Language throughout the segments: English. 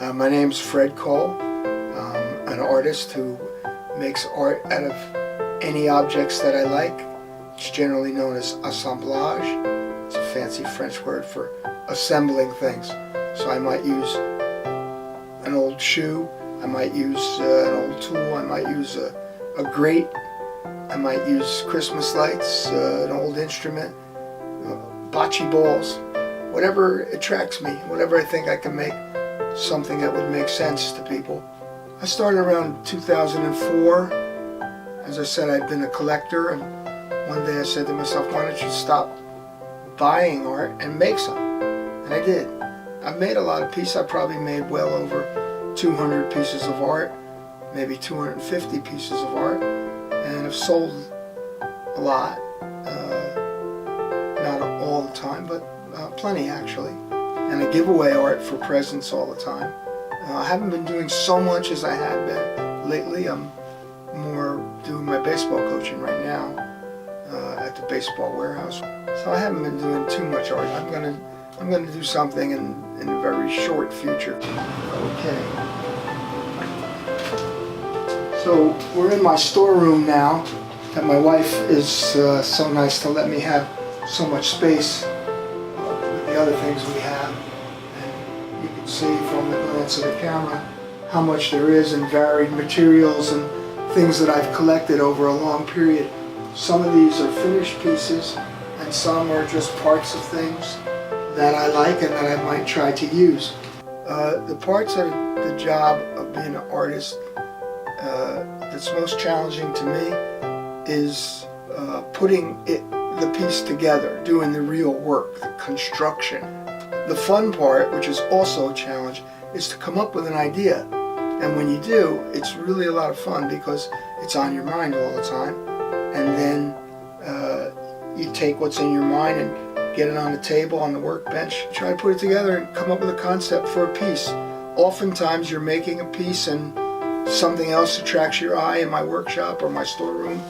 My name's Fred Cole. I'm an artist who makes art out of any objects that I like. It's generally known as assemblage. It's a fancy French word for assembling things. So I might use an old shoe, I might use an old tool, I might use a grate, I might use Christmas lights, an old instrument, bocce balls, whatever attracts me, whatever I think I can make something that would make sense to people. I started around 2004. As I said, I'd been a collector, and one day I said to myself, why don't you stop buying art and make some? And I did. I've made a lot of pieces. I probably made well over 200 pieces of art, maybe 250 pieces of art, and I've sold a lot. Not all the time, but plenty actually. And I give away art for presents all the time. I haven't been doing so much as I had been lately. I'm more doing my baseball coaching right now at the baseball warehouse. So I haven't been doing too much art. I'm gonna do something in the very short future. Okay. So we're in my storeroom now. And my wife is so nice to let me have so much space with the other things we have. And you can see from the glance of the camera how much there is in varied materials and things that I've collected over a long period. Some of these are finished pieces and some are just parts of things that I like and that I might try to use. The parts of the job of being an artist that's most challenging to me is putting the piece together, doing the real work, the construction. The fun part, which is also a challenge, is to come up with an idea. And when you do, it's really a lot of fun because it's on your mind all the time. And then you take what's in your mind and get it on the table, on the workbench, try to put it together and come up with a concept for a piece. Oftentimes you're making a piece and something else attracts your eye in my workshop or my storeroom,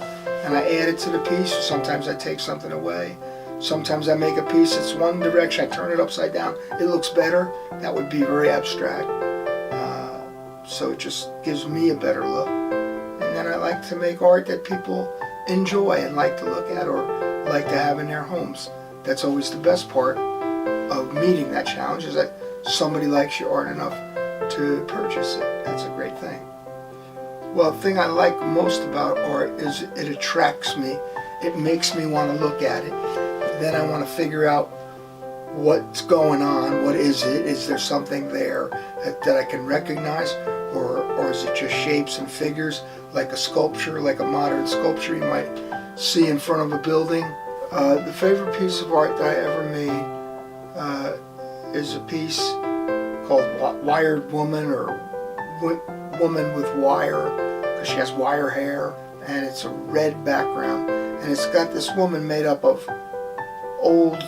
and I add it to the piece. Sometimes I take something away. Sometimes I make a piece, it's one direction, I turn it upside down, it looks better. That would be very abstract. So it just gives me a better look. And then I like to make art that people enjoy and like to look at or like to have in their homes. That's always the best part of meeting that challenge, is that somebody likes your art enough to purchase it. That's a great thing. Well, the thing I like most about art is it attracts me. It makes me want to look at it. Then I want to figure out what's going on. What is it? Is there something there that I can recognize? Or is it just shapes and figures, like a sculpture, like a modern sculpture you might see in front of a building? The favorite piece of art that I ever made is a piece called Wired Woman, or Woman with Wire, because she has wire hair, and it's a red background, and it's got this woman made up of old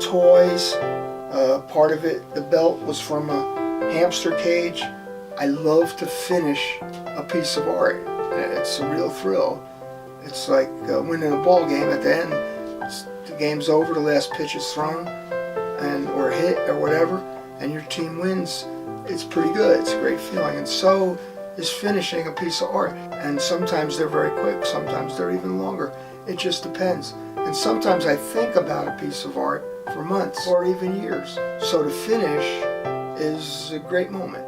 toys. Part of it, the belt, was from a hamster cage. I love to finish a piece of art. It's a real thrill. It's like winning a ball game at the end. The game's over, the last pitch is thrown or hit or whatever, and your team wins. It's pretty good. It's a great feeling. And so is finishing a piece of art. And sometimes they're very quick, sometimes they're even longer. It just depends. And sometimes I think about a piece of art for months or even years. So to finish is a great moment.